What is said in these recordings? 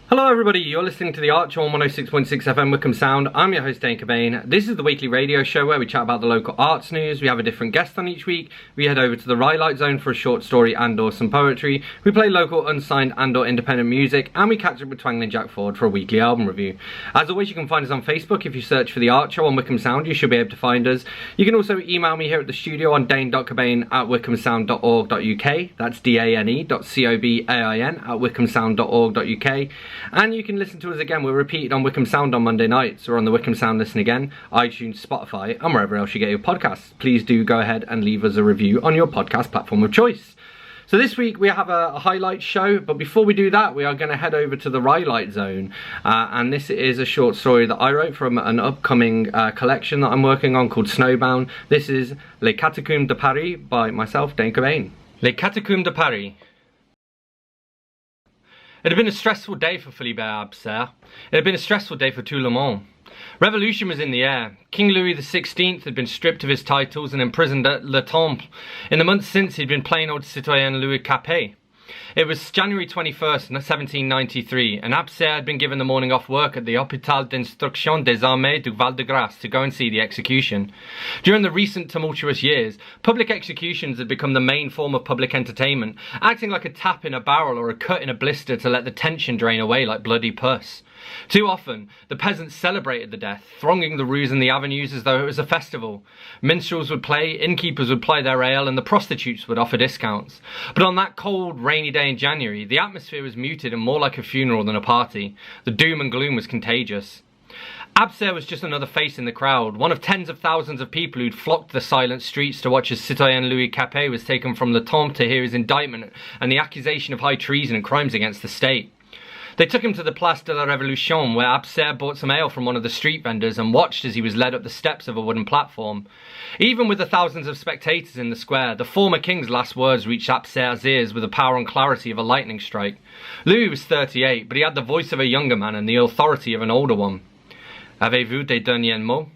Hello everybody, you're listening to the Archer on 106.6 FM Wickham Sound. I'm your host Dane Cobain. This is the weekly radio show where we chat about the local arts news. We have a different guest on each week. We head over to the Rylight Zone for a short story and or some poetry. We play local unsigned and or independent music, and we catch up with Twangling Jack Ford for a weekly album review. As always, you can find us on Facebook. If you search for the Archer on Wickham Sound, you should be able to find us. You can also email me here at the studio on dane.cobain@wickhamsound.org.uk. That's dane.cobain@wickhamsound.org.uk. And you can listen to us again. We're repeated on Wickham Sound on Monday nights, or on the Wickham Sound Listen Again, iTunes, Spotify, and wherever else you get your podcasts. Please do go ahead and leave us a review on your podcast platform of choice. So this week we have a highlight show, but before we do that, we are going to head over to the Rylight Zone. And this is a short story that I wrote from an upcoming collection that I'm working on called Snowbound. This is Les Catacombes de Paris by myself, Dane Cobain. Les Catacombes de Paris. It had been a stressful day for Philibert Abser. It had been a stressful day for tout le monde. Revolution was in the air. King Louis XVI had been stripped of his titles and imprisoned at Le Temple. In the months since, he'd been plain old citoyen Louis Capet. It was January 21st, 1793, and Abser had been given the morning off work at the Hôpital d'Instruction des Armées du Val-de-Grâce to go and see the execution. During the recent tumultuous years, public executions had become the main form of public entertainment, acting like a tap in a barrel or a cut in a blister to let the tension drain away like bloody pus. Too often, the peasants celebrated the death, thronging the rues and the avenues as though it was a festival. Minstrels would play, innkeepers would ply their ale, and the prostitutes would offer discounts. But on that cold, rainy day in January, the atmosphere was muted and more like a funeral than a party. The doom and gloom was contagious. Abser was just another face in the crowd, one of tens of thousands of people who'd flocked the silent streets to watch as citoyen Louis Capet was taken from Le Temple to hear his indictment and the accusation of high treason and crimes against the state. They took him to the Place de la Révolution, where Abser bought some ale from one of the street vendors and watched as he was led up the steps of a wooden platform. Even with the thousands of spectators in the square, the former king's last words reached Abser's ears with the power and clarity of a lightning strike. Louis was 38, but he had the voice of a younger man and the authority of an older one. Avez-vous des derniers mots?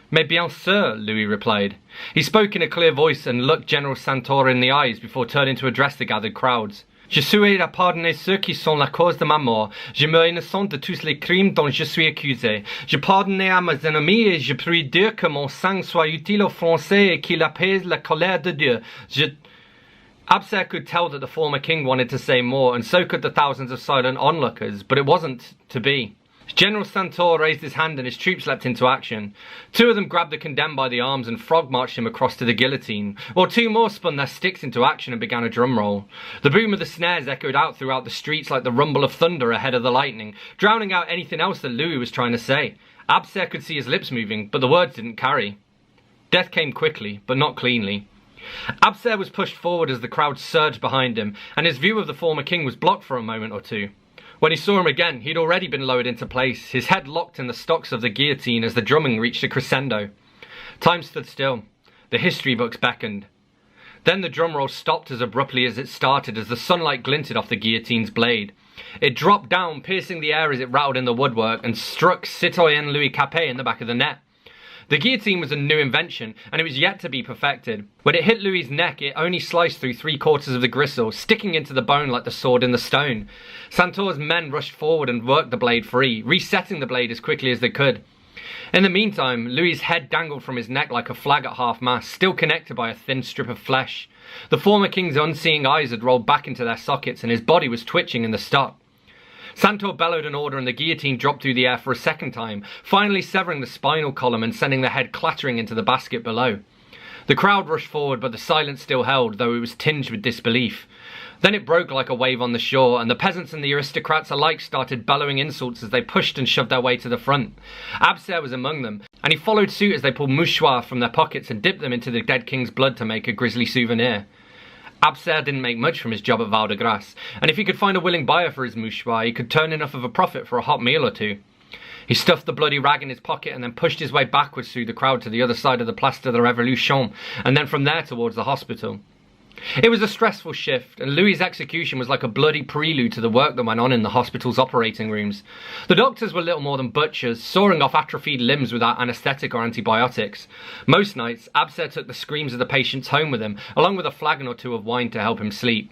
Mais bien sûr, Louis replied. He spoke in a clear voice and looked General Santor in the eyes before turning to address the gathered crowds. Je souhaite à pardonner ceux qui sont la cause de ma mort. Je me innocente de tous les crimes dont je suis accusé. Je pardonne à mes ennemis et je prie Dieu que mon sang soit utile aux Français et qu'il apaise la colère de Dieu. Abser could tell that the former king wanted to say more, and so could the thousands of silent onlookers, but it wasn't to be. General Santor raised his hand and his troops leapt into action. Two of them grabbed the condemned by the arms and frog-marched him across to the guillotine, while two more spun their sticks into action and began a drum roll. The boom of the snares echoed out throughout the streets like the rumble of thunder ahead of the lightning, drowning out anything else that Louis was trying to say. Abser could see his lips moving, but the words didn't carry. Death came quickly, but not cleanly. Abser was pushed forward as the crowd surged behind him, and his view of the former king was blocked for a moment or two. When he saw him again, he'd already been lowered into place, his head locked in the stocks of the guillotine as the drumming reached a crescendo. Time stood still. The history books beckoned. Then the drum roll stopped as abruptly as it started as the sunlight glinted off the guillotine's blade. It dropped down, piercing the air as it rattled in the woodwork, and struck citoyen Louis Capet in the back of the neck. The guillotine was a new invention, and it was yet to be perfected. When it hit Louis's neck, it only sliced through 3/4 of the gristle, sticking into the bone like the sword in the stone. Santor's men rushed forward and worked the blade free, resetting the blade as quickly as they could. In the meantime, Louis's head dangled from his neck like a flag at half-mast, still connected by a thin strip of flesh. The former king's unseeing eyes had rolled back into their sockets, and his body was twitching in the stock. Santor bellowed an order and the guillotine dropped through the air for a second time, finally severing the spinal column and sending the head clattering into the basket below. The crowd rushed forward, but the silence still held, though it was tinged with disbelief. Then it broke like a wave on the shore, and the peasants and the aristocrats alike started bellowing insults as they pushed and shoved their way to the front. Abser was among them, and he followed suit as they pulled mouchoirs from their pockets and dipped them into the dead king's blood to make a grisly souvenir. Abser didn't make much from his job at Val-de-Grâce, and if he could find a willing buyer for his mouchoir, he could turn enough of a profit for a hot meal or two. He stuffed the bloody rag in his pocket and then pushed his way backwards through the crowd to the other side of the Place de la Révolution, and then from there towards the hospital. It was a stressful shift, and Louis's execution was like a bloody prelude to the work that went on in the hospital's operating rooms. The doctors were little more than butchers, sawing off atrophied limbs without anaesthetic or antibiotics. Most nights, Abser took the screams of the patients home with him, along with a flagon or two of wine to help him sleep.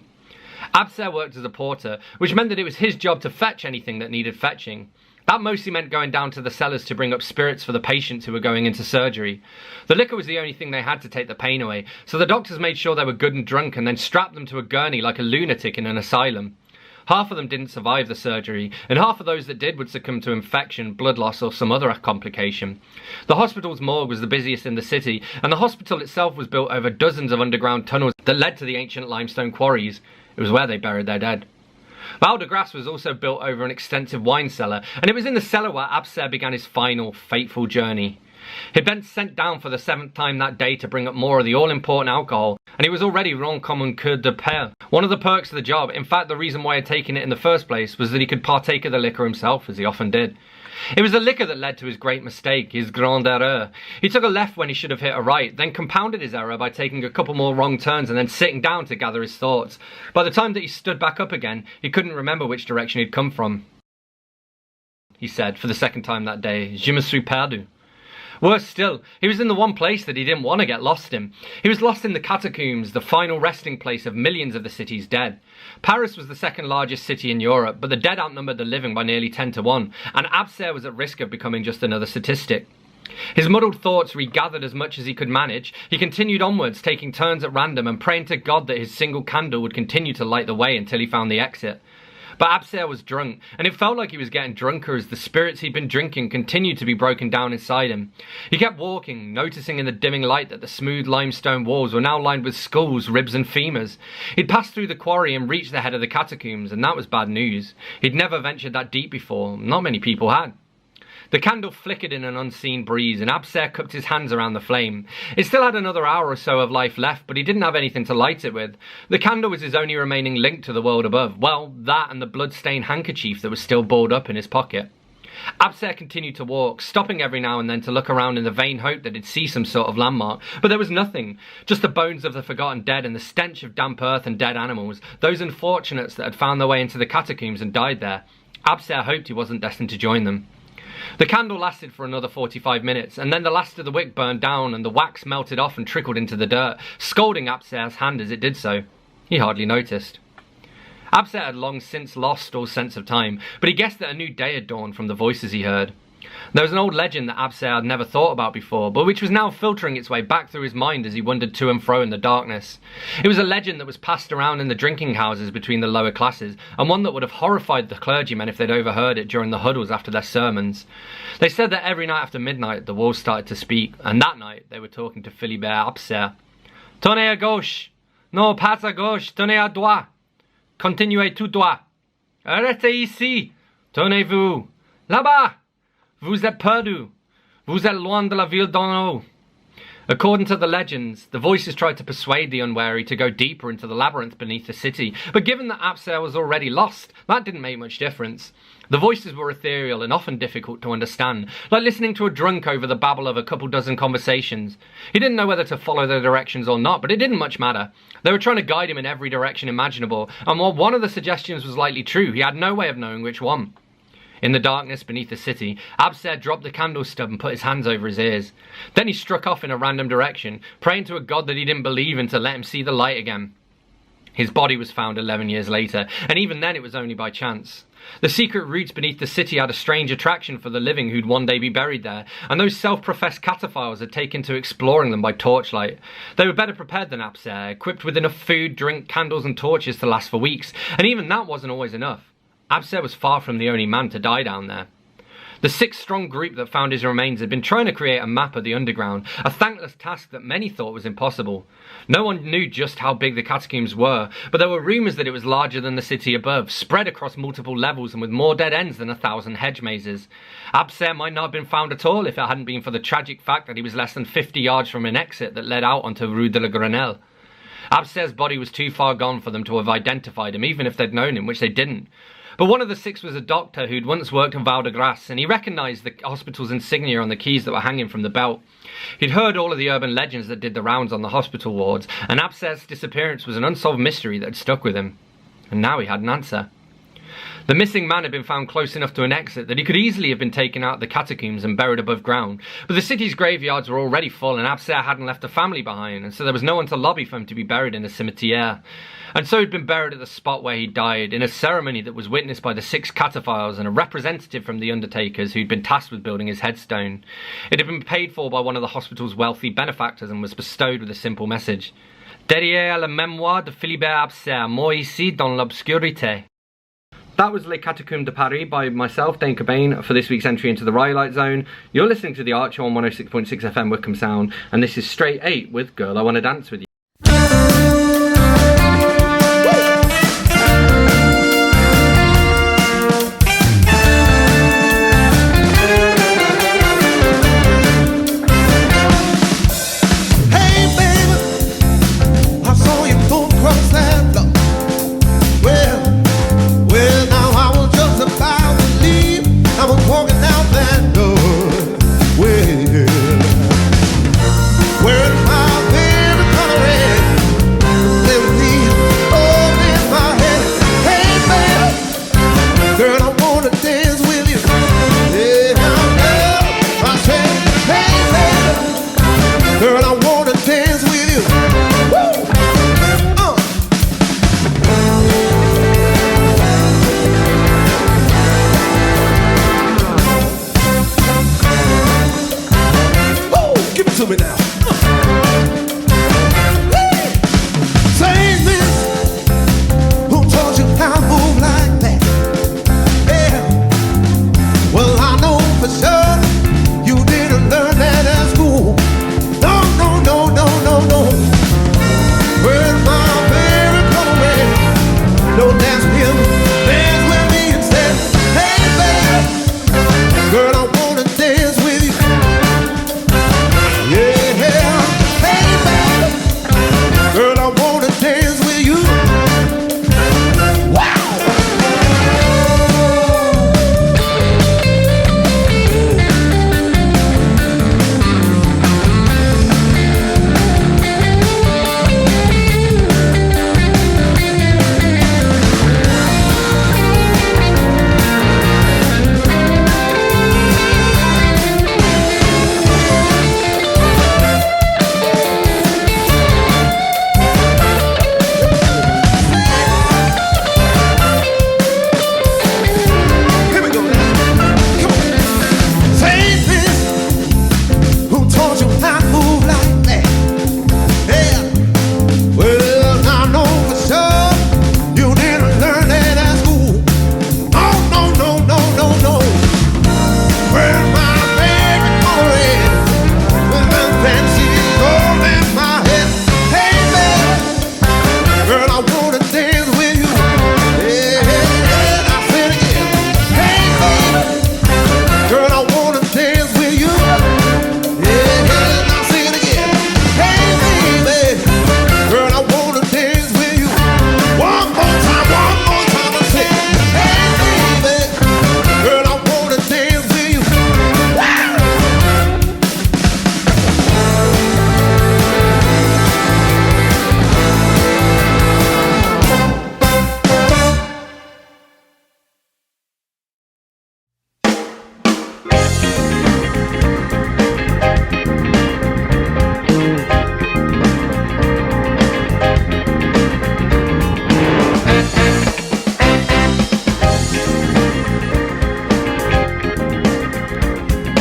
Abser worked as a porter, which meant that it was his job to fetch anything that needed fetching. That mostly meant going down to the cellars to bring up spirits for the patients who were going into surgery. The liquor was the only thing they had to take the pain away, so the doctors made sure they were good and drunk and then strapped them to a gurney like a lunatic in an asylum. Half of them didn't survive the surgery, and half of those that did would succumb to infection, blood loss, or some other complication. The hospital's morgue was the busiest in the city, and the hospital itself was built over dozens of underground tunnels that led to the ancient limestone quarries. It was where they buried their dead. Val de Grace was also built over an extensive wine cellar, and it was in the cellar where Abser began his final, fateful journey. He'd been sent down for the 7th time that day to bring up more of the all-important alcohol, and he was already rond comme un queue de paix. One of the perks of the job, in fact the reason why he had taken it in the first place, was that he could partake of the liquor himself, as he often did. It was the liquor that led to his great mistake, his grande erreur. He took a left when he should have hit a right, then compounded his error by taking a couple more wrong turns and then sitting down to gather his thoughts. By the time that he stood back up again, he couldn't remember which direction he'd come from. He said, for the 2nd time that day, "Je me suis perdu." Worse still, he was in the one place that he didn't want to get lost in. He was lost in the catacombs, the final resting place of millions of the city's dead. Paris was the 2nd largest city in Europe, but the dead outnumbered the living by nearly 10 to 1, and Abser was at risk of becoming just another statistic. His muddled thoughts regathered as much as he could manage. He continued onwards, taking turns at random and praying to God that his single candle would continue to light the way until he found the exit. But Abser was drunk, and it felt like he was getting drunker as the spirits he'd been drinking continued to be broken down inside him. He kept walking, noticing in the dimming light that the smooth limestone walls were now lined with skulls, ribs and femurs. He'd passed through the quarry and reached the head of the catacombs, and that was bad news. He'd never ventured that deep before. Not many people had. The candle flickered in an unseen breeze, and Abser cupped his hands around the flame. It still had another hour or so of life left, but he didn't have anything to light it with. The candle was his only remaining link to the world above. Well, that and the blood-stained handkerchief that was still balled up in his pocket. Abser continued to walk, stopping every now and then to look around in the vain hope that he'd see some sort of landmark. But there was nothing, just the bones of the forgotten dead and the stench of damp earth and dead animals, those unfortunates that had found their way into the catacombs and died there. Abser hoped he wasn't destined to join them. The candle lasted for another 45 minutes, and then the last of the wick burned down and the wax melted off and trickled into the dirt, scalding Abser's hand as it did so. He hardly noticed. Abser had long since lost all sense of time, but he guessed that a new day had dawned from the voices he heard. There was an old legend that Abser had never thought about before, but which was now filtering its way back through his mind as he wandered to and fro in the darkness. It was a legend that was passed around in the drinking houses between the lower classes, and one that would have horrified the clergymen if they'd overheard it during the huddles after their sermons. They said that every night after midnight the walls started to speak, and that night they were talking to Philibert Abser. "Tenez à gauche! Non, pas à gauche! Tenez à droite! Continuez tout droit! Arrêtez ici! Tenez-vous! Là-bas! Vous êtes perdu! Vous êtes loin de la ville d'en haut!" According to the legends, the voices tried to persuade the unwary to go deeper into the labyrinth beneath the city, but given that Abser was already lost, that didn't make much difference. The voices were ethereal and often difficult to understand, like listening to a drunk over the babble of a couple dozen conversations. He didn't know whether to follow their directions or not, but it didn't much matter. They were trying to guide him in every direction imaginable, and while one of the suggestions was likely true, he had no way of knowing which one. In the darkness beneath the city, Abser dropped the candle stub and put his hands over his ears. Then he struck off in a random direction, praying to a god that he didn't believe in to let him see the light again. His body was found 11 years later, and even then it was only by chance. The secret roots beneath the city had a strange attraction for the living who'd one day be buried there, and those self-professed cataphiles had taken to exploring them by torchlight. They were better prepared than Abser, equipped with enough food, drink, candles and torches to last for weeks, and even that wasn't always enough. Abser was far from the only man to die down there. The 6-strong group that found his remains had been trying to create a map of the underground, a thankless task that many thought was impossible. No one knew just how big the catacombs were, but there were rumours that it was larger than the city above, spread across multiple levels and with more dead ends than 1,000 hedge mazes. Abser might not have been found at all if it hadn't been for the tragic fact that he was less than 50 yards from an exit that led out onto Rue de la Grenelle. Abser's body was too far gone for them to have identified him, even if they'd known him, which they didn't. But one of the 6 was a doctor who'd once worked in Val de Grace, and he recognised the hospital's insignia on the keys that were hanging from the belt. He'd heard all of the urban legends that did the rounds on the hospital wards, and Abser's disappearance was an unsolved mystery that had stuck with him. And now he had an answer. The missing man had been found close enough to an exit that he could easily have been taken out of the catacombs and buried above ground, but the city's graveyards were already full and Abser hadn't left a family behind, and so there was no one to lobby for him to be buried in a cimetière. And so he'd been buried at the spot where he died, in a ceremony that was witnessed by the 6 cataphiles and a representative from the undertakers who'd been tasked with building his headstone. It had been paid for by one of the hospital's wealthy benefactors and was bestowed with a simple message: Derrière la mémoire de Philibert Abser, mort ici dans l'obscurité. That was Les Catacombes de Paris by myself, Dane Cobain, for this week's entry into the Rhyolite Zone. You're listening to The Archer on 106.6 FM Wickham Sound, and this is Straight 8 with Girl I Wanna Dance With You.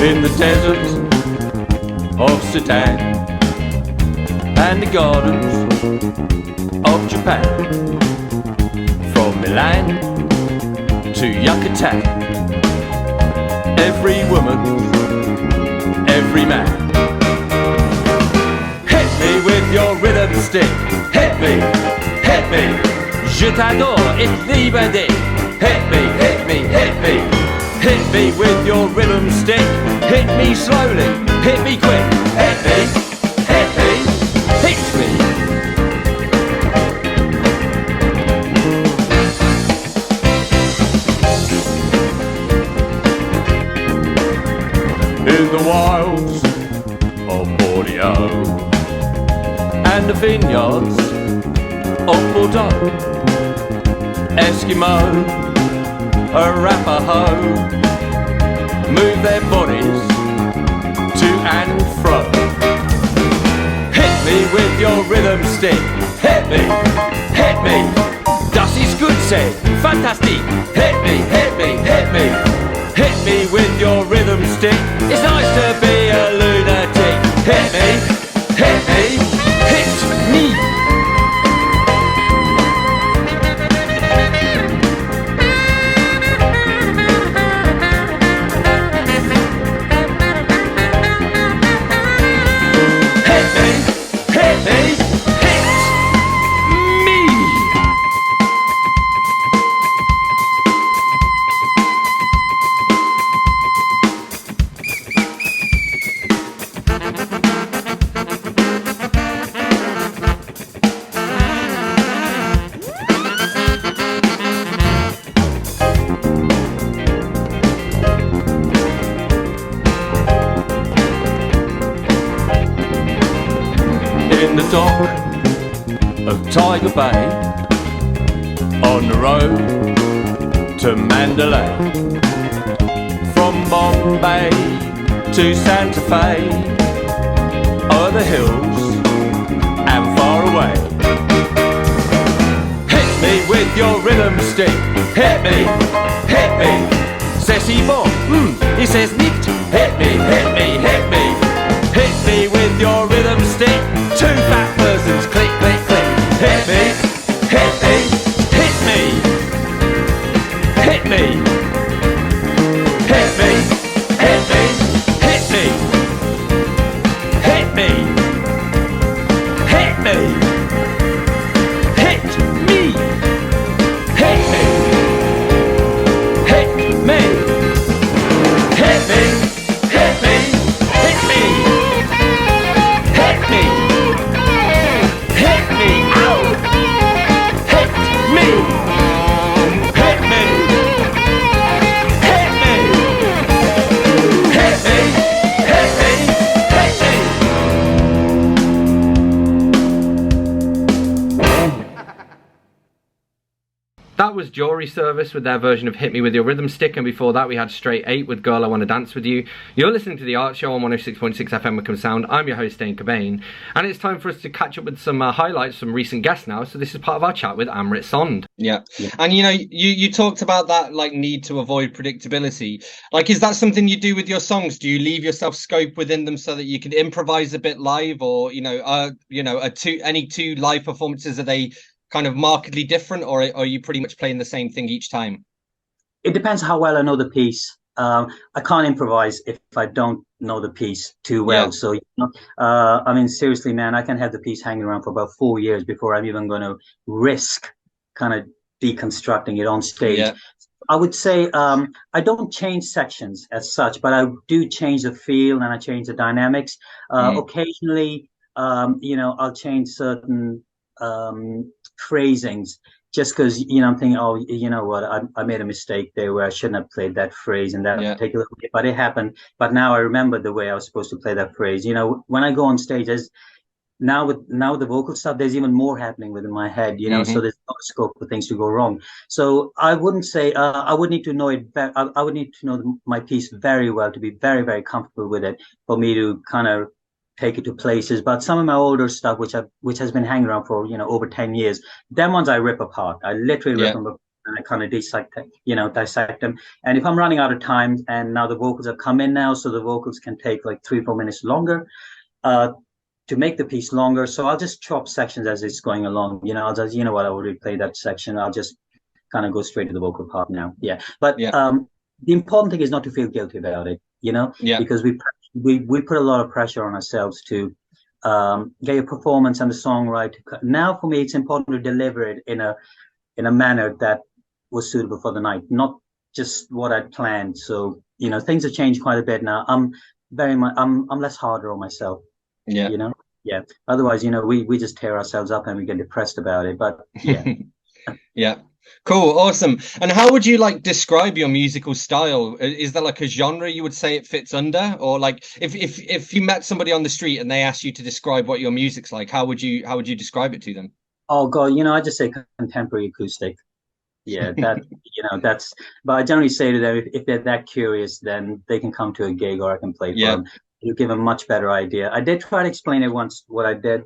In the desert of Sitan and the gardens of Japan, from Milan to Yucatan, every woman, every man. Hit me with your rhythm stick, hit me, je t'adore, it's liberté. Hit me, hit me, hit me. Hit me with your rhythm stick. Hit me slowly, hit me quick. Hit me, hit me, hit me. In the wilds of Borneo and the vineyards of Bordeaux, Eskimo Arapaho move their bodies to and fro. Hit me with your rhythm stick. Hit me, hit me. Das ist gut, say, fantastic. Hit me, hit me, hit me. Hit me with your rhythm stick. It's nice to be a lunatic. Hit me, hit me, hit me. In the dock of Tiger Bay, on the road to Mandalay, from Bombay to Santa Fe, o'er the hills and far away. Hit me with your rhythm stick. Hit me, hit me. Says he bon, he says nicht. Hit me, hit me, hit me. Hit me with your rhythm stick. Two fat persons, click, click, click. Hit me, hit me, hit me. Hit me, hit me, hit me, hit me. Hit me, hit me. Hit me, hit me. Hit me, hit me, hit me, hit me. Hit me, hit me, ow! Hit me, hit me, hit me, hit me, hit me, hit me. That was Jury Service with their version of Hit Me With Your Rhythm Stick, and before that we had Straight 8 with Girl I Wanna Dance With You. You're listening to The Art Show on 106.6 FM Wickham Sound. I'm your host Dane Cobain, and it's time for us to catch up with some highlights from recent guests now, so this is part of our chat with Amrit Sond. Yeah. And you know, you talked about that like need to avoid predictability. Like, is that something you do with your songs? Do you leave yourself scope within them so that you can improvise a bit live, or any two live performances, are they kind of markedly different, or are you pretty much playing the same thing each time? It depends how well I know the piece. I can't improvise if I don't know the piece too well. Yeah. So, I mean, seriously, man, I can have the piece hanging around for about 4 years before I'm even going to risk kind of deconstructing it on stage. Yeah. I would say I don't change sections as such, but I do change the feel and I change the dynamics. Occasionally, I'll change certain phrasings just because, I'm thinking, oh, you know what, I made a mistake there where I shouldn't have played that phrase in that particular way, but it happened. But now I remember the way I was supposed to play that phrase. When I go on stage, now with the vocal stuff, there's even more happening within my head, so there's no scope for things to go wrong. So I wouldn't say I would need to know it. I would need to know my piece very well to be very, very comfortable with it for me to kind of take it to places. But some of my older stuff, which has been hanging around for over 10 years, them ones I rip apart. I literally rip them apart and I kind of dissect them. And if I'm running out of time, and now the vocals have come in now, so the vocals can take like 3-4 minutes longer to make the piece longer. So I'll just chop sections as it's going along. I'll just, I already played that section. I'll just kind of go straight to the vocal part now. Yeah. But the important thing is not to feel guilty about it, because we put a lot of pressure on ourselves to get your performance and the song right. Now, for me, it's important to deliver it in a manner that was suitable for the night, not just what I'd planned. So, things have changed quite a bit now. I'm less harder on myself. Yeah. Yeah. Otherwise, we just tear ourselves up and we get depressed about it. But yeah. Yeah. Cool. Awesome. And how would you describe your musical style? Is there like a genre you would say it fits under? Or like if you met somebody on the street and they asked you to describe what your music's like, how would you describe it to them? Oh God, I just say contemporary acoustic. Yeah, that that's. But I generally say to them, if they're that curious, then they can come to a gig, or I can play for Yeah. them. You give them a much better idea. I did try to explain it once what I did,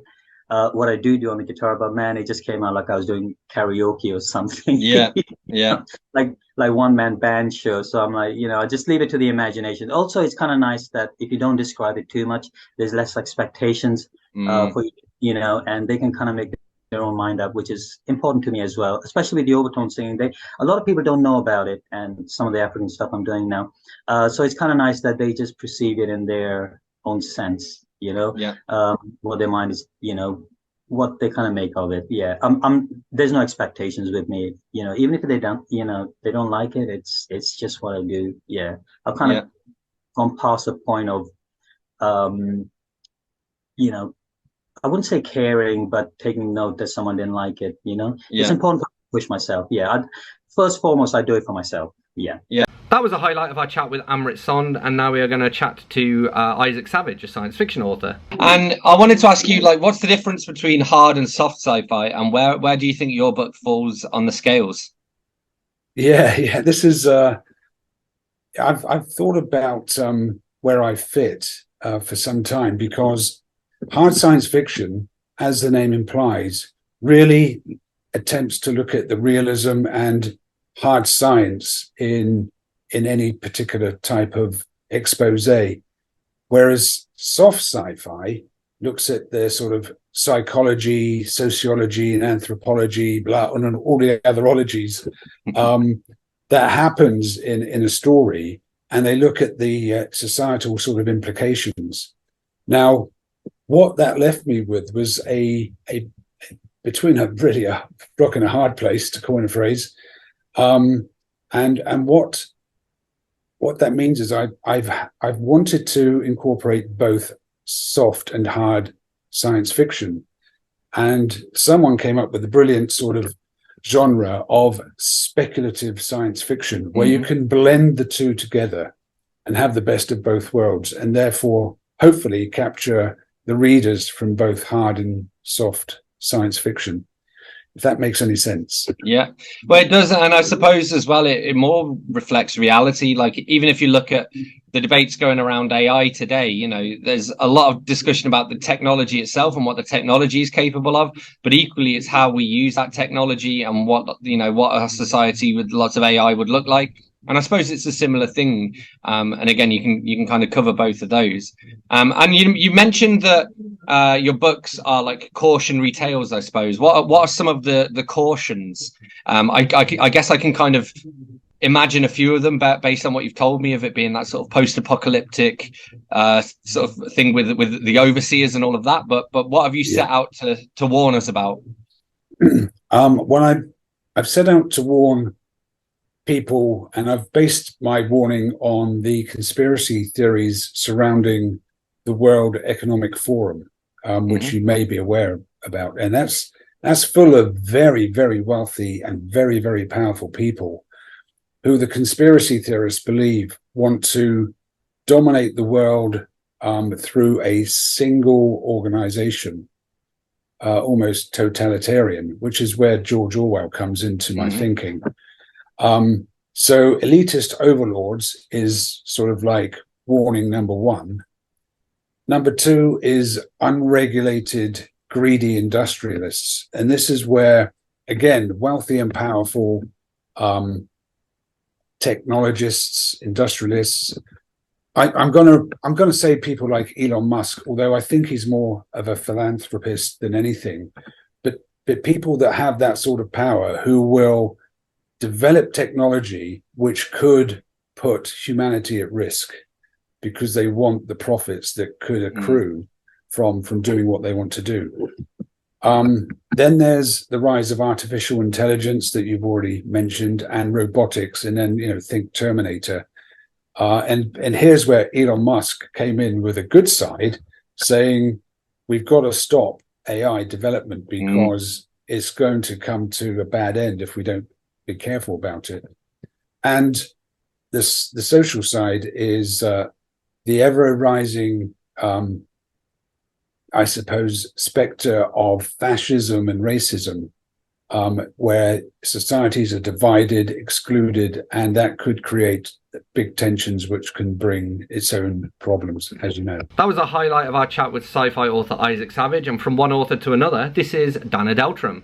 what I do on the guitar, but man, it just came out like I was doing karaoke or something. Yeah. Yeah. Like one man band show. So I'm like, I just leave it to the imagination. Also, it's kind of nice that if you don't describe it too much, there's less expectations for and they can kind of make their own mind up, which is important to me as well, especially with the overtone singing. A lot of people don't know about it, and some of the African stuff I'm doing now. So it's kind of nice that they just perceive it in their own sense, Yeah. what their mind is, what they kind of make of it. Yeah, there's no expectations with me, even if they don't, they don't like it. It's just what I do. Yeah, I've kind of gone past the point of, you know, I wouldn't say caring, but taking note that someone didn't like it. It's important to push myself. Yeah, first and foremost, I do it for myself. Yeah. Yeah. That was a highlight of our chat with Amrit Sond, and now we are going to chat to Isaac Savage, a science fiction author. And I wanted to ask you, like, what's the difference between hard and soft sci-fi, and where do you think your book falls on the scales? Yeah. This is I've thought about where I fit for some time, because hard science fiction, as the name implies, really attempts to look at the realism and hard science in any particular type of expose, whereas soft sci-fi looks at the sort of psychology, sociology, and anthropology, blah, and all the other ologies that happens in a story, and they look at the societal sort of implications. Now, what that left me with was a between a rock and a hard place, to coin a phrase, and what that means is I've wanted to incorporate both soft and hard science fiction, and someone came up with a brilliant sort of genre of speculative science fiction, where you can blend the two together and have the best of both worlds, and therefore hopefully capture the readers from both hard and soft science fiction, if that makes any sense. Yeah, well, it does. And I suppose as well, it more reflects reality. Like, even if you look at the debates going around AI today, there's a lot of discussion about the technology itself and what the technology is capable of, but equally it's how we use that technology and what a society with lots of AI would look like. And I suppose it's a similar thing. And again, you can kind of cover both of those. And you mentioned that your books are like cautionary tales, I suppose. What are some of the cautions? I guess I can kind of imagine a few of them based on what you've told me, of it being that sort of post-apocalyptic sort of thing with the overseers and all of that. But what have you set out to warn us about? Well, I've set out to warn people, and I've based my warning on the conspiracy theories surrounding the World Economic Forum, which you may be aware about, and that's full of very, very wealthy and very, very powerful people who the conspiracy theorists believe want to dominate the world through a single organization, almost totalitarian, which is where George Orwell comes into my thinking. So elitist overlords is sort of like warning number one. Number two is unregulated, greedy industrialists. And this is where, again, wealthy and powerful technologists, industrialists, I'm gonna say people like Elon Musk, although I think he's more of a philanthropist than anything, but people that have that sort of power, who will develop technology which could put humanity at risk because they want the profits that could accrue from doing what they want to do. Then there's the rise of artificial intelligence that you've already mentioned, and robotics, and then think Terminator. And here's where Elon Musk came in with a good side, saying we've got to stop AI development because it's going to come to a bad end if we don't be careful about it. And the social side is the ever-rising, I suppose, specter of fascism and racism where societies are divided, excluded, and that could create big tensions, which can bring its own problems, as you know. That was a highlight of our chat with sci-fi author Isaac Savage, and from one author to another, this is Dana Deltram.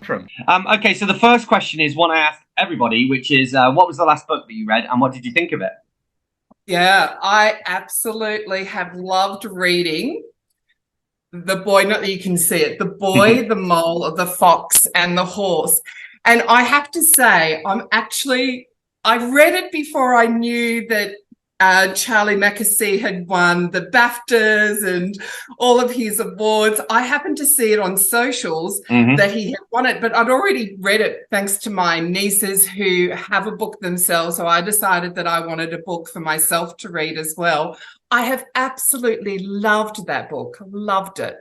Okay, so the first question is one I asked everybody, which is, what was the last book that you read, and what did you think of it? Yeah, I absolutely have loved reading The Boy, not that you can see it, The Boy, the Mole, the Fox, and the Horse. And I have to say, I read it before I knew that Charlie Mackesy had won the BAFTAs and all of his awards. I happened to see it on socials that he had won it, but I'd already read it thanks to my nieces who have a book themselves. So I decided that I wanted a book for myself to read as well. I have absolutely loved that book. Loved it.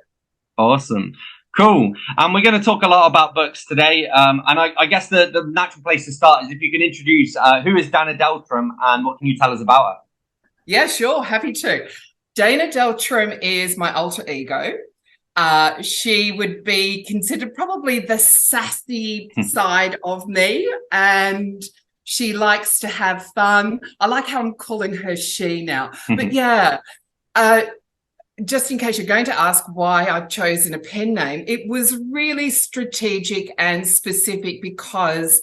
Awesome. Cool. And we're going to talk a lot about books today. And I guess the natural place to start is if you can introduce who is Dana Deltram and what can you tell us about her? Yeah, sure. Happy to. Dana Deltram is my alter ego. She would be considered probably the sassy side of me, and she likes to have fun. I like how I'm calling her she now. But yeah, just in case you're going to ask why I've chosen a pen name, it was really strategic and specific because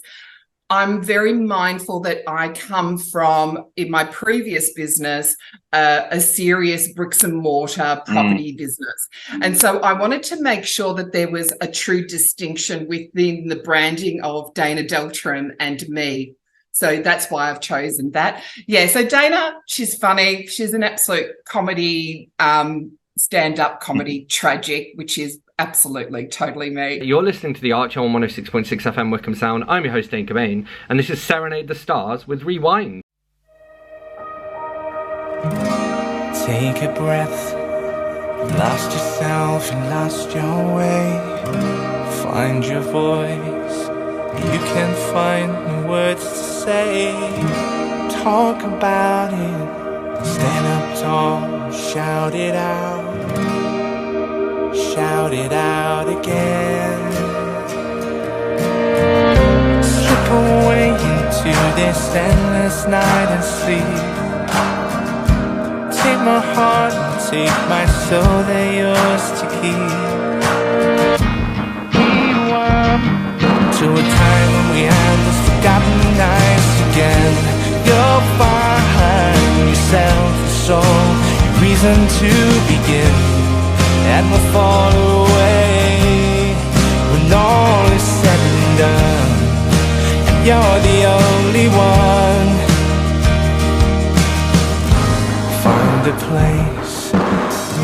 I'm very mindful that I come from, in my previous business, a serious bricks and mortar property business. And so I wanted to make sure that there was a true distinction within the branding of Dana Deltram and me. So that's why I've chosen that. Yeah, so Dana, she's funny. She's an absolute comedy, stand-up comedy tragic, which is absolutely, totally me. You're listening to The Archer on 106.6 FM Wickham Sound. I'm your host, Dane Cobain, and this is Serenade the Stars with Rewind. Take a breath. Lost yourself and lost your way. Find your voice. You can't find the words to say. Talk about it. Stand up tall. Shout it out. Shout it out again. Slip away into this endless night and sleep. Take my heart and take my soul, they're yours to keep. Rewind to a time when we had those forgotten nights again. You'll find yourself a soul, a reason to begin. And we'll fall away when all is said and done, and you're the only one. Find a place,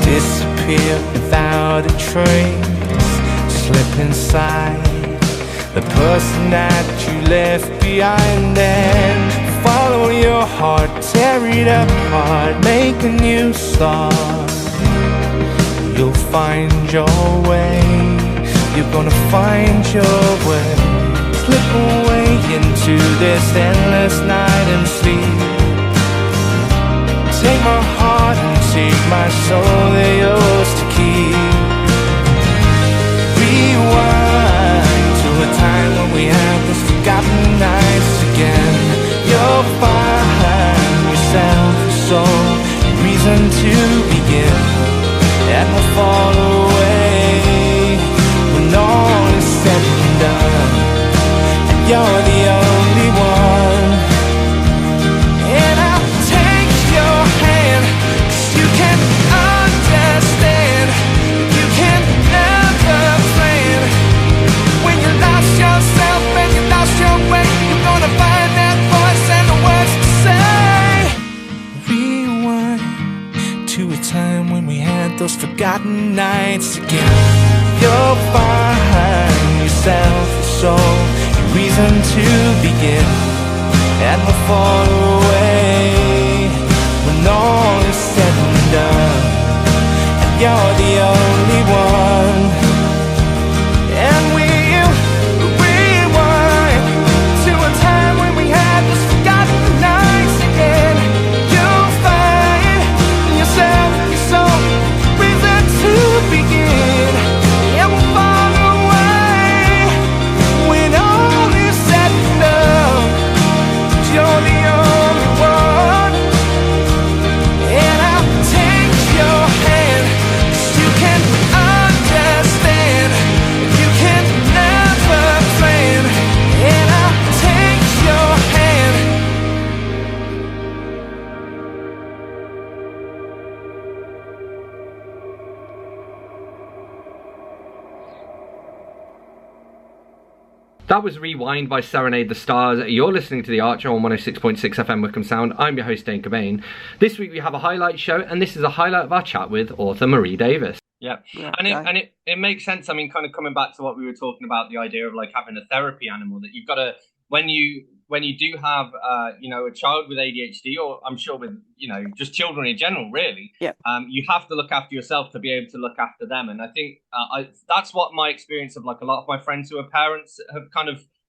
disappear without a trace. Slip inside the person that you left behind, and follow your heart, tear it apart, make a new start. You'll find your way. You're gonna find your way. Slip away into this endless night and sleep. Take my heart and take my soul, they're yours to keep. Rewind to a time when we had those forgotten nights again. You'll find yourself a soul, a reason to begin. And we'll fall away when all is said and done, and you're the only one. And I'll take your hand, 'cause you can understand. You can never plan. When you lost yourself and you lost your way, you're gonna find that voice and the words to say. Rewind to a time when we had those forgotten nights again. You'll find yourself a soul, a reason to begin. And we'll fall away when all is said and done, and you're the only one. And we'll rewind to a time when we had those forgotten nights again. You'll find yourself, your soul, reason to begin. And we'll fall away when all That was Rewind by Serenade the Stars. You're listening to The Archer on 106.6 FM Wickham Sound. I'm your host, Dane Cobain. This week we have a highlight show, and this is a highlight of our chat with author Marie Davis. Yeah, and it makes sense. I mean, kind of coming back to what we were talking about, the idea of like having a therapy animal, that you've got to, when you do have a child with ADHD, or I'm sure with just children in general, really, you have to look after yourself to be able to look after them. And I think that's what my experience of like a lot of my friends who are parents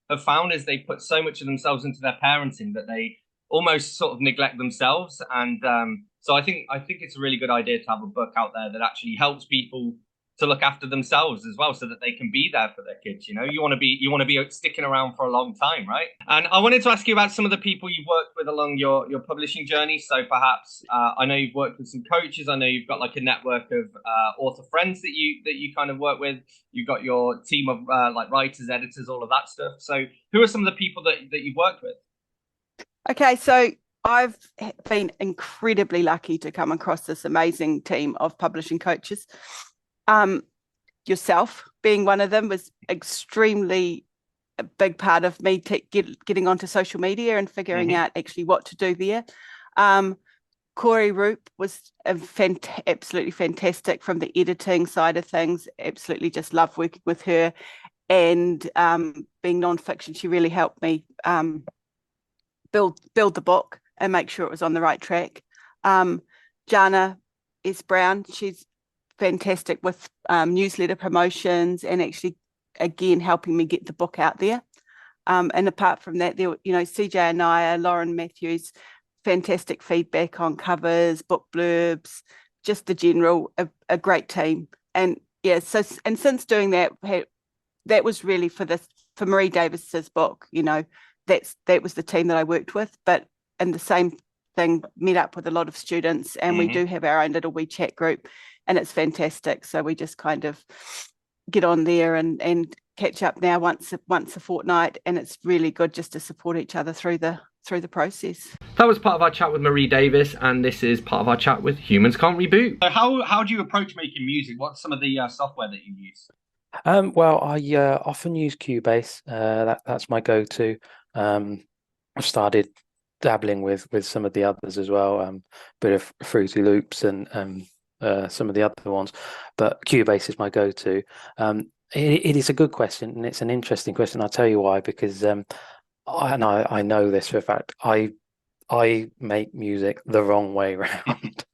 have found, is they put so much of themselves into their parenting that they almost sort of neglect themselves. And so I think it's a really good idea to have a book out there that actually helps people to look after themselves as well, so that they can be there for their kids. You want to be sticking around for a long time, right? And I wanted to ask you about some of the people you've worked with along your publishing journey. So perhaps I know you've worked with some coaches. I know you've got like a network of author friends that you kind of work with. You've got your team of like writers, editors, all of that stuff. So who are some of the people that you've worked with? Okay, so I've been incredibly lucky to come across this amazing team of publishing coaches. Yourself being one of them was extremely a big part of me getting onto social media and figuring out actually what to do there. Corey Roop was absolutely fantastic from the editing side of things. Absolutely just love working with her. And being non-fiction, she really helped me build the book and make sure it was on the right track. Jana S. Brown, she's fantastic with newsletter promotions and actually, again, helping me get the book out there. And apart from that, there, CJ Anaya, Lauren Matthews, fantastic feedback on covers, book blurbs, just the general, a great team. And yeah, and since doing that, that was really for Marie Davis's book. That was the team that I worked with, but in the same thing, met up with a lot of students, and we do have our own little WeChat group, and it's fantastic. So we just kind of get on there and catch up now once a fortnight, and it's really good just to support each other through the process. That was part of our chat with Marie Davis, and this is part of our chat with Humans Can't Reboot. So how do you approach making music? What's some of the software that you use? Well, I often use Cubase. That's my go-to. I've started dabbling with some of the others as well, bit of Fruity Loops and some of the other ones, but Cubase is my go-to. It is a good question, and it's an interesting question. I'll tell you why, because I know this for a fact. I make music the wrong way around.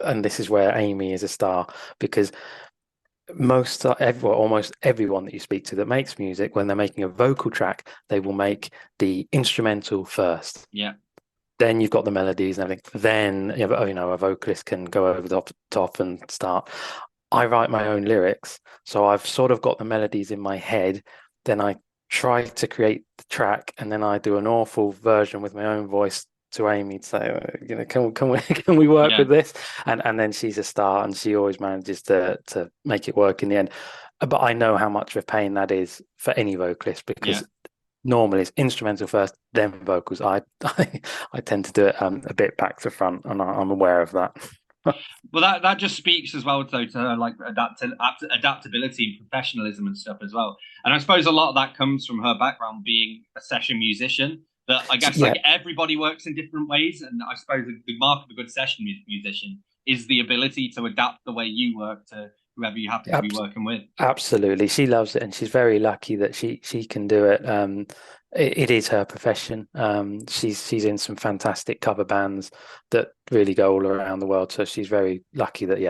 And this is where Amy is a star, because almost everyone that you speak to that makes music, when they're making a vocal track, they will make the instrumental first. Yeah. Then you've got the melodies and everything. Then a vocalist can go over the top and start. I write my own lyrics, so I've sort of got the melodies in my head. Then I try to create the track, and then I do an awful version with my own voice to Amy to say, can we work with this? And then she's a star, and she always manages to make it work in the end. But I know how much of a pain that is for any vocalist, because normally it's instrumental first, then vocals. I tend to do it a bit back to front, and I'm aware of that. Well, that just speaks as well to like adaptability and professionalism and stuff as well. And I suppose a lot of that comes from her background being a session musician. That I guess like everybody works in different ways, and I suppose the mark of a good session musician is the ability to adapt the way you work to whoever you happen to be working with. Absolutely, she loves it, and she's very lucky that she can do it. It is her profession. She's in some fantastic cover bands that really go all around the world, so she's very lucky that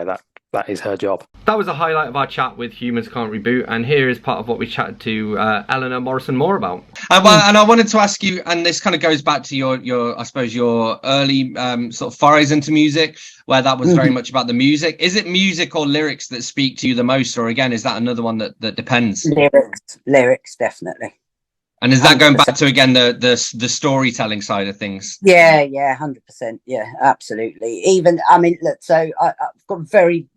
that is her job. That was a highlight of our chat with Humans Can't Reboot, and here is part of what we chatted to Eleanor Morrison Moore about. And I wanted to ask you, and this kind of goes back to your I suppose your early sort of forays into music, where that was very much about the music. Is it music or lyrics that speak to you the most, or again, is that another one that depends? Lyrics, definitely. And is that going back to, again, the storytelling side of things? Yeah, 100%. Yeah, absolutely. Even, I mean, look, so I've got very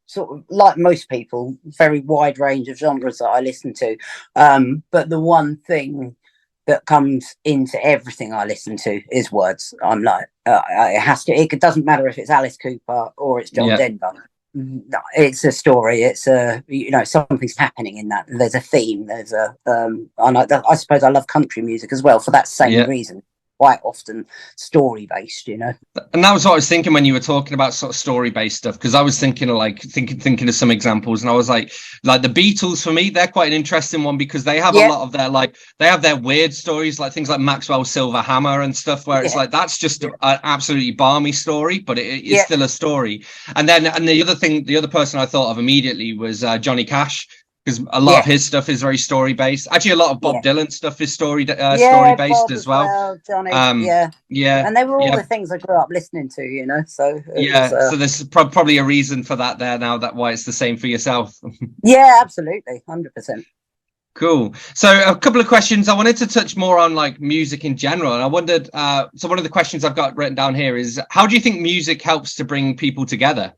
sort of, like most people, very wide range of genres that I listen to. But the one thing that comes into everything I listen to is words. I'm like, it doesn't matter if it's Alice Cooper or it's John Denver. it's a story. It's a, you know, something's happening in that. There's a theme. There's a, and I suppose I love country music as well for that same reason. Quite often story based, you know. And that was what I was thinking when you were talking about sort of story based stuff, because I was thinking of like thinking of some examples, and I was like the Beatles for me, they're quite an interesting one because they have a lot of their they have their weird stories, like things like Maxwell's Silver Hammer and stuff, where it's like that's just an absolutely balmy story, but it's still a story. And the other person I thought of immediately was Johnny Cash. Because a lot of his stuff is very story based. Actually, a lot of Bob Dylan stuff is story based Bob as well. Johnny, and they were all the things I grew up listening to, you know. So so there's probably a reason for that there now. That why it's the same for yourself. Yeah, absolutely, 100%. Cool. So a couple of questions. I wanted to touch more on like music in general, and I wondered. So one of the questions I've got written down here is, how do you think music helps to bring people together?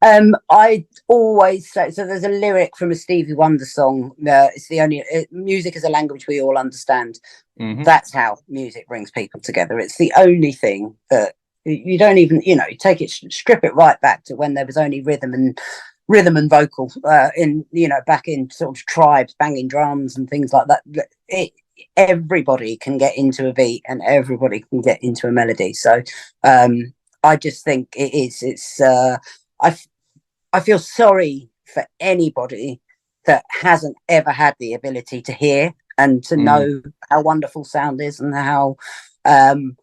I always say, so there's a lyric from a Stevie Wonder song. It's the only music is a language we all understand. That's how music brings people together. It's the only thing that you don't even, you know, you take it, strip it right back to when there was only rhythm and vocal in, you know, back in sort of tribes banging drums and things like that. Everybody can get into a beat and everybody can get into a melody. So I just think it's I feel sorry for anybody that hasn't ever had the ability to hear and to know how wonderful sound is and how it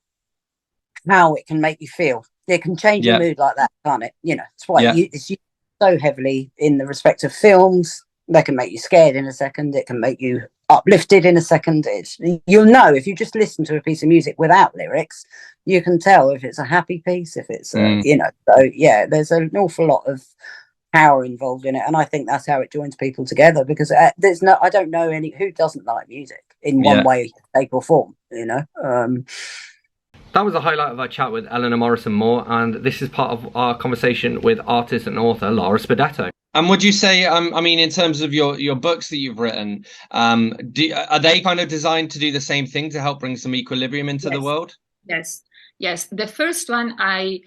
can make you feel. It can change your mood like that, can't it? You know, it's why it's used so heavily in the respect of films. They can make you scared in a second. It can make you uplifted in a second. You'll know if you just listen to a piece of music without lyrics, you can tell if it's a happy piece, if it's you know. So yeah, there's an awful lot of power involved in it, and I think that's how it joins people together, because I don't know who doesn't like music in one way, shape or form, you know. That was a highlight of our chat with Eleanor Morrison Moore, and this is part of our conversation with artist and author Laura Spedetto. And would you say, I mean, in terms of your books that you've written, are they kind of designed to do the same thing, to help bring some equilibrium into the world? Yes. The first one, I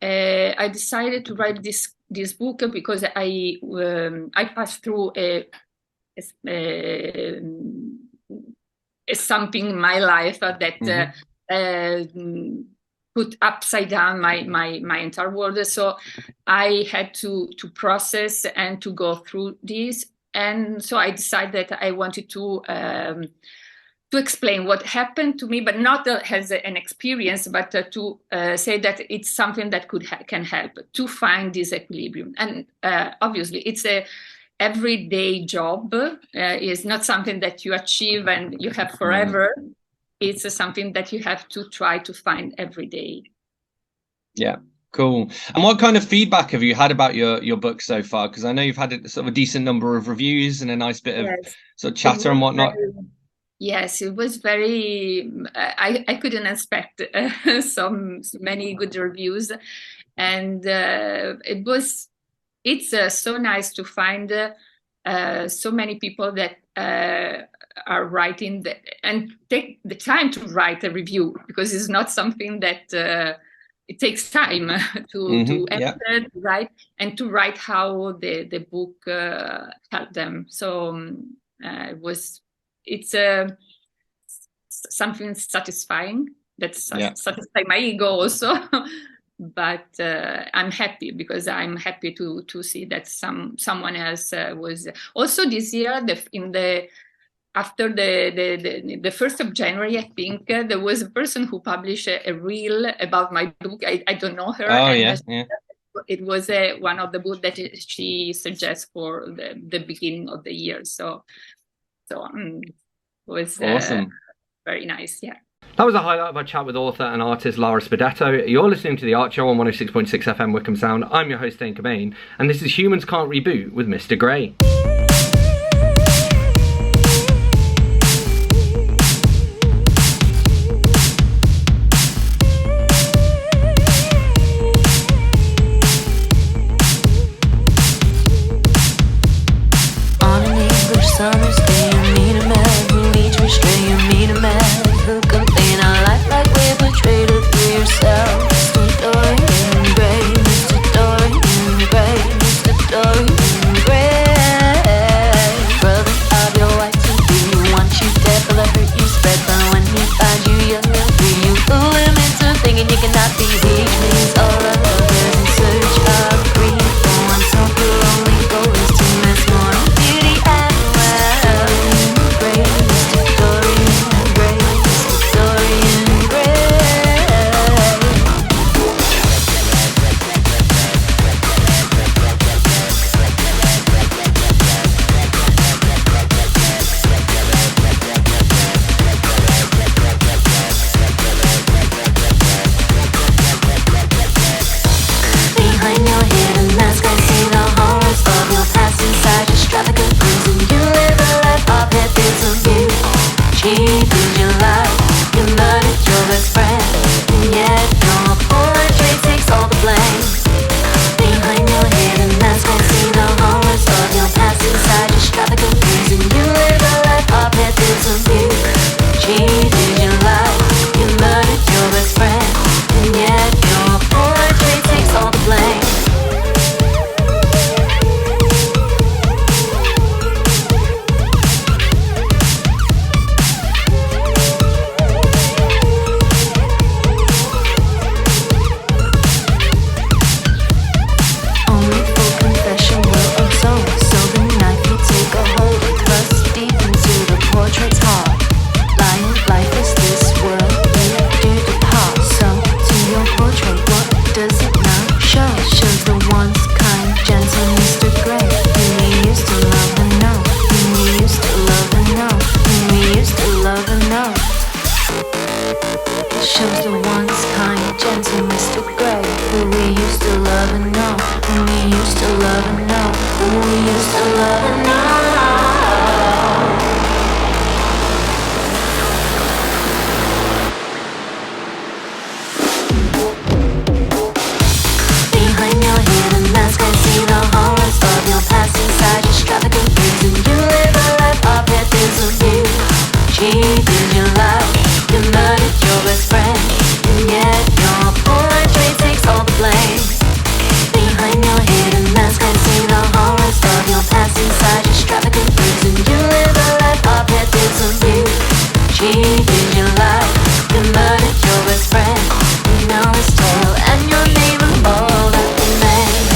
decided to write this book because I passed through something in my life that put upside down my entire world. So I had to process and to go through this, and so I decided that I wanted to explain what happened to me, but not as an experience, but to say that it's something that can help to find this equilibrium. And obviously, it's a everyday job. It's not something that you achieve and you have forever. It's something that you have to try to find every day. Yeah, cool. And what kind of feedback have you had about your book so far? Because I know you've had sort of a decent number of reviews and a nice bit of sort of chatter and whatnot. Yes, it was very. I couldn't expect so many good reviews, and it's so nice to find so many people that are writing and take the time to write a review, because it's not something that it takes time to enter, to write, and to write how the book helped them. So it's something satisfying. That's satisfying my ego also. But I'm happy, because I'm happy to see that someone else was also this year after the 1st of January, I think there was a person who published a reel about my book. I don't know her. Oh, yeah. It was one of the books that she suggests for the beginning of the year. So it was awesome. Very nice. Yeah. That was a highlight of our chat with author and artist Laura Spedetto. You're listening to The Art Show on 106.6 FM Wickham Sound. I'm your host, Dane Cobain, and this is Humans Can't Reboot with Mr. Grey. On an English summer's day, you meet a man who leads you astray. You meet a man who complain on life like we're betrayed through yourself. Mr. Dorian Gray, Mr. Dorian the once kind, gentle Mr. Grey, who we used to love and know, who we used to love and know, who we used to love and know. Behind your hidden mask, I see the horrors of your past inside extravagant dreams, and you live a life of pettiness of you. Cheated your life, you murdered your best friend, and yet your poetry takes all the blame. Behind your hidden mask, I see the horrors of your past inside extravagant dreams, and you live a life of pettiness of you. Cheated your life, you murdered your best friend, and now it's tale, and your name of all that remains.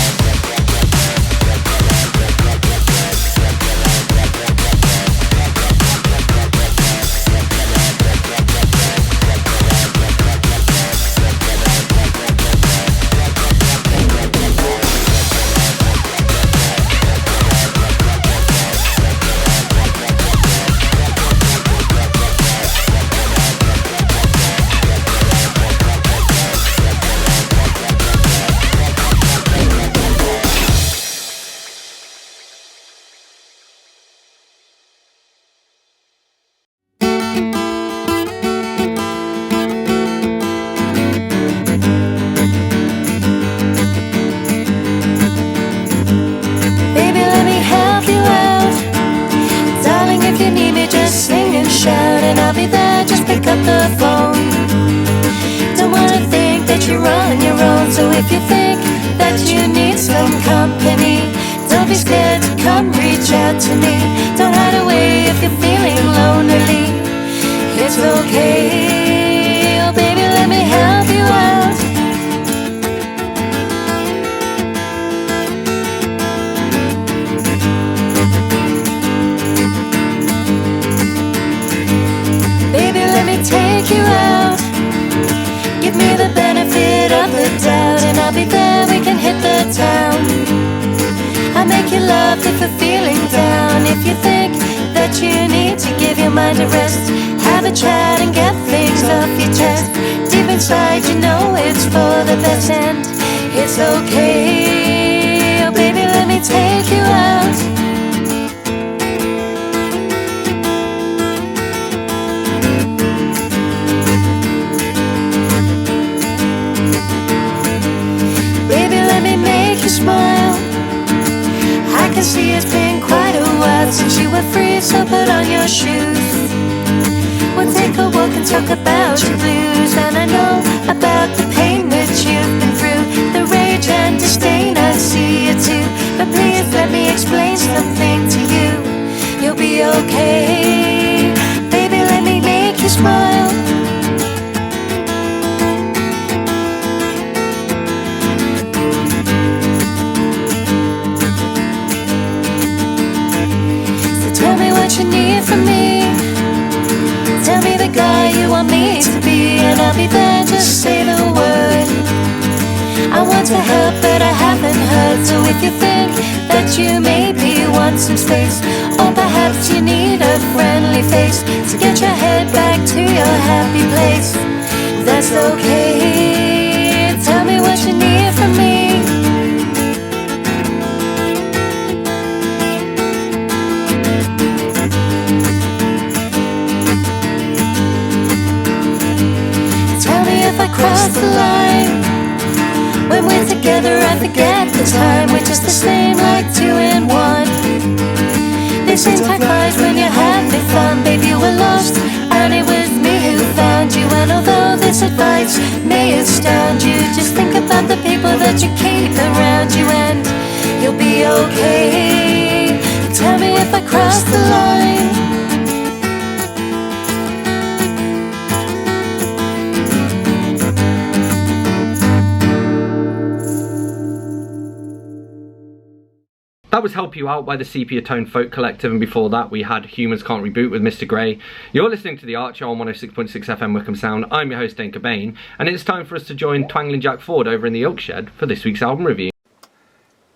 Baby, let me help you out. Darling, if you need me, just sing and shout, and I'll be there, just pick up the phone. Don't wanna think that you're on your own, so if you think that you need some company, don't be scared to come reach out to me. Don't hide away if you're feeling lonely. It's okay, oh baby, let me help you out. Baby, let me take you out. Give me the benefit of the doubt, and I'll be there, we can hit the town. I'll make you laugh if you're feeling down. If you think that you need to give your mind a rest, have a chat and get things off your chest. Deep inside you know it's for the best, and it's okay, oh baby, let me take you out. Baby, let me make you smile. I can see it's been quite a while since you were free, so put on your shoes. We'll take a walk and talk about your blues, and I know about the pain that you've been through, the rage and disdain, I see it too. But please let me explain something to you. You'll be okay, baby, let me make you smile. Tell me what you need from me. Tell me the guy you want me to be, and I'll be there, just say the word. I want to help, but I haven't heard. So if you think that you maybe want some space, or perhaps you need a friendly face to get your head back to your happy place, that's okay. Tell me what you need from me. If I cross the line, when we're together I forget the time. We're just the same like 2 in 1. They say time flies when you're having fun. Baby, you were lost and it was me who found you. And although this advice may astound you, just think about the people that you keep around you, and you'll be okay. Tell me if I cross the line. That was Help You Out by the Sepia Tone Folk Collective, and before that we had Humans Can't Reboot with Mr. Grey. You're listening to The Archer on 106.6 FM Wickham Sound. I'm your host Dane Cobain, and it's time for us to join Twangling Jack Ford over in the Oak Shed for this week's album review.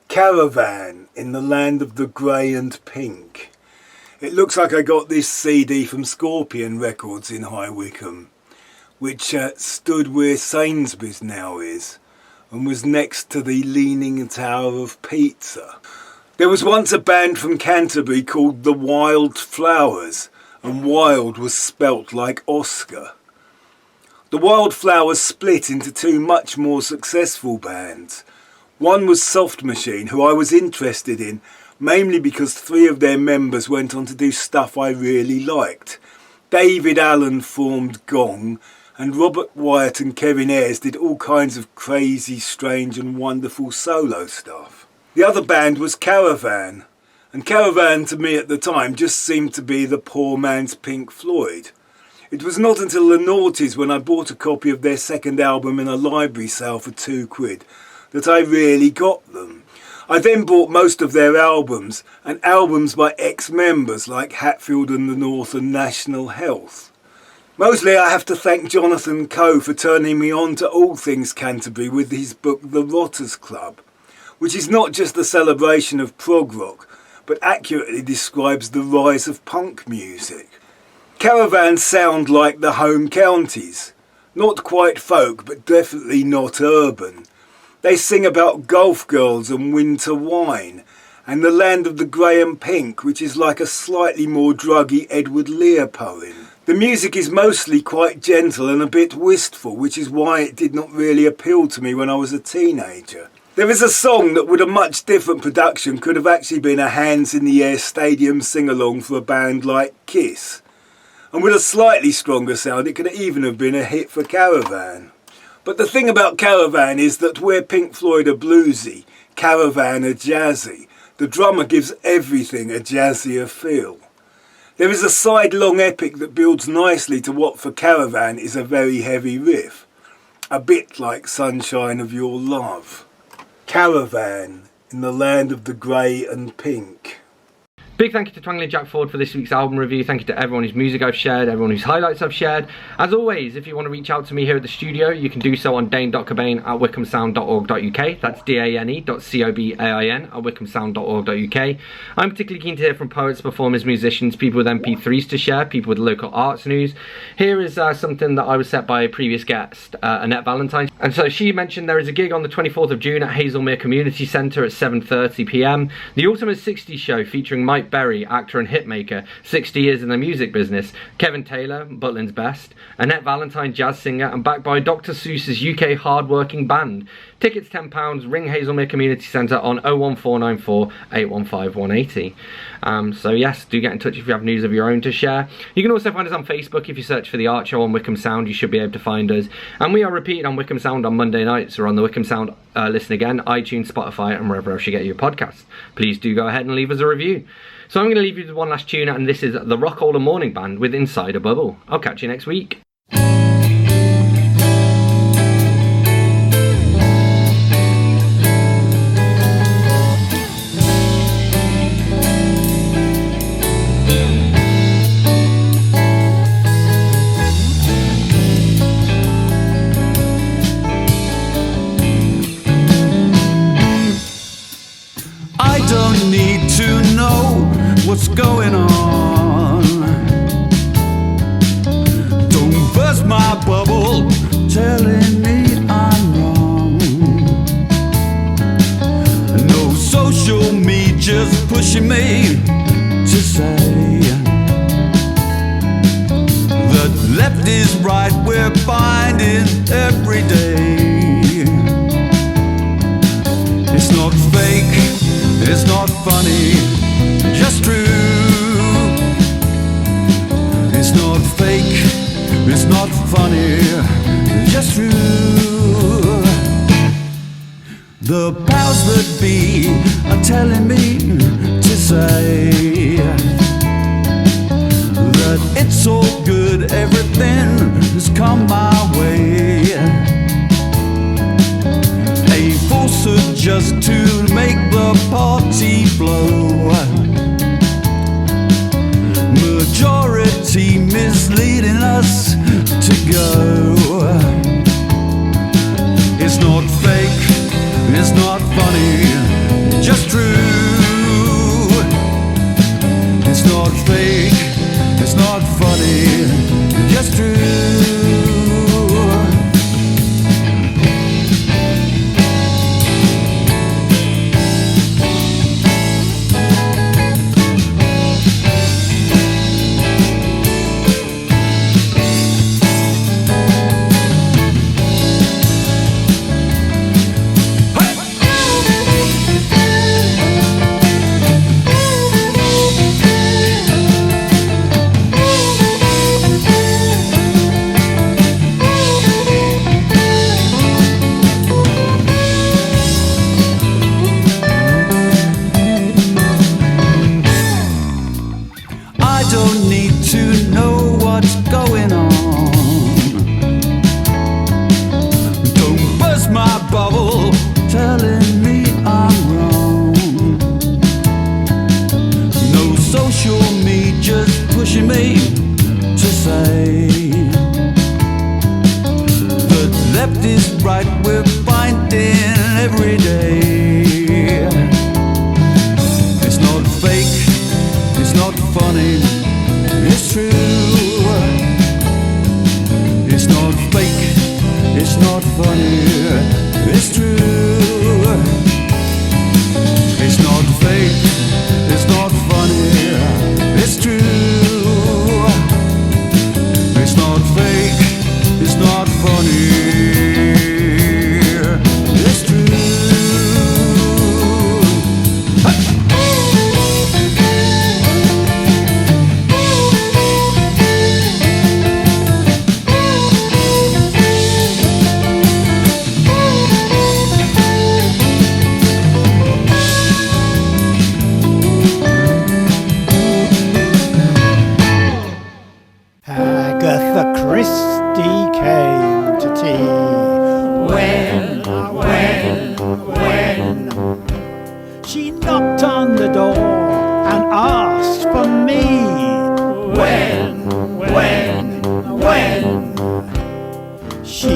Caravan in the Land of the Grey and Pink. It looks like I got this CD from Scorpion Records in High Wycombe. which stood where Sainsbury's now is, and was next to the Leaning Tower of Pizza. There was once a band from Canterbury called the Wild Flowers, and Wild was spelt like Oscar. The Wild Flowers split into two much more successful bands. One was Soft Machine, who I was interested in, mainly because three of their members went on to do stuff I really liked. David Allen formed Gong, and Robert Wyatt and Kevin Ayres did all kinds of crazy, strange and wonderful solo stuff. The other band was Caravan, and Caravan to me at the time just seemed to be the poor man's Pink Floyd. It was not until the noughties, when I bought a copy of their second album in a library sale for £2, that I really got them. I then bought most of their albums, and albums by ex-members like Hatfield and the North and National Health. Mostly I have to thank Jonathan Coe for turning me on to all things Canterbury with his book The Rotters Club, which is not just a celebration of prog rock, but accurately describes the rise of punk music. Caravans sound like the home counties, not quite folk but definitely not urban. They sing about golf girls and winter wine, and the land of the grey and pink, which is like a slightly more druggy Edward Lear poem. The music is mostly quite gentle and a bit wistful, which is why it did not really appeal to me when I was a teenager. There is a song that with a much different production could have actually been a Hands in the Air stadium sing-along for a band like Kiss. And with a slightly stronger sound it could even have been a hit for Caravan. But the thing about Caravan is that where Pink Floyd are bluesy, Caravan are jazzy. The drummer gives everything a jazzier feel. There is a side-long epic that builds nicely to what for Caravan is a very heavy riff, a bit like Sunshine of Your Love. Caravan, in the land of the grey and pink. Big thank you to Twangly Jack Ford for this week's album review. Thank you to everyone whose music I've shared, everyone whose highlights I've shared. As always, if you want to reach out to me here at the studio, you can do so on dane.cobain@wickhamsound.org.uk. That's dane.cobain at wickhamsound.org.uk. I'm particularly keen to hear from poets, performers, musicians, people with MP3s to share, people with local arts news. Here is something that I was set by a previous guest, Annette Valentine. And so she mentioned there is a gig on the 24th of June at Hazelmere Community Centre at 7:30 p.m. The Ultimate 60s show featuring Mike Berry, actor and hitmaker, 60 years in the music business, Kevin Taylor, Butlin's best, Annette Valentine, jazz singer, and backed by Dr. Seuss's UK hard-working band. Tickets £10, ring Hazelmere Community Centre on 01494 815 180. So yes, do get in touch if you have news of your own to share. You can also find us on Facebook. If you search for The Art Show on Wickham Sound, you should be able to find us. And we are repeated on Wickham Sound on Monday nights, or on the Wickham Sound Listen Again, iTunes, Spotify, and wherever else you get your podcasts. Please do go ahead and leave us a review. So I'm going to leave you with one last tune, and this is the Rockholder Morning Band with Inside a Bubble. I'll catch you next week. I don't need to know what's going on. Don't burst my bubble telling me I'm wrong. No social media's pushing me to say that left is right, we're finding every day. It's not fake, it's not funny, just true. It's not fake, it's not funny, just true. The powers that be are telling me to say that it's all good, everything has come my way. A falsehood just to make the party blow. Majority misleading us to go. It's not fake, it's not funny, just true. It's not fake, it's not funny, just true. pushing me to say that left is right, we're finding every day. It's not fake, it's not funny, it's true. It's not fake, it's not funny, it's true. It's not fake, it's not funny, it's true. It's not fake, it's not funny, it's true. Agatha Christie came to tea. When she knocked on the door and asked for me. When she